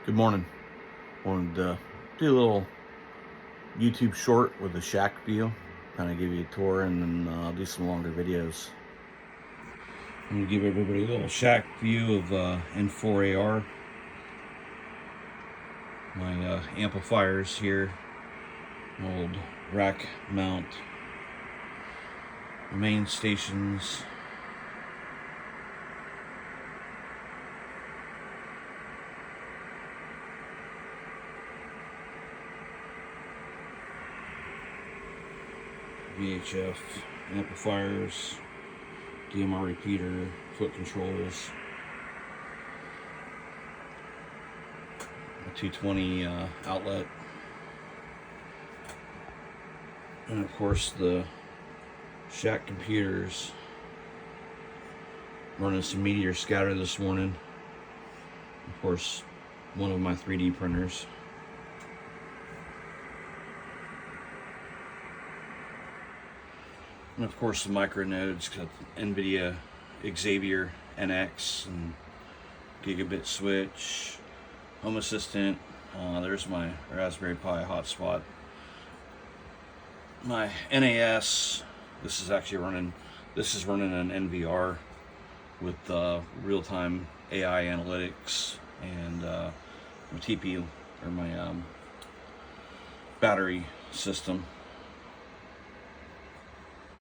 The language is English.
Good morning. Wanted to do a little YouTube short with a shack view, kind of give you a tour, and then I'll do some longer videos. I'm going to give everybody a little shack view of N4AR. My amplifiers here, old rack mount, main stations. VHF amplifiers, DMR repeater, foot controls, a 220 outlet, and of course the shack computers. Running some Meteor scatter this morning. Of course, one of my 3D printers. And of course the micro nodes, got NVIDIA Xavier NX and gigabit switch, Home Assistant. There's my Raspberry Pi hotspot. My NAS. This is running an NVR with real-time AI analytics and my TP or my battery system.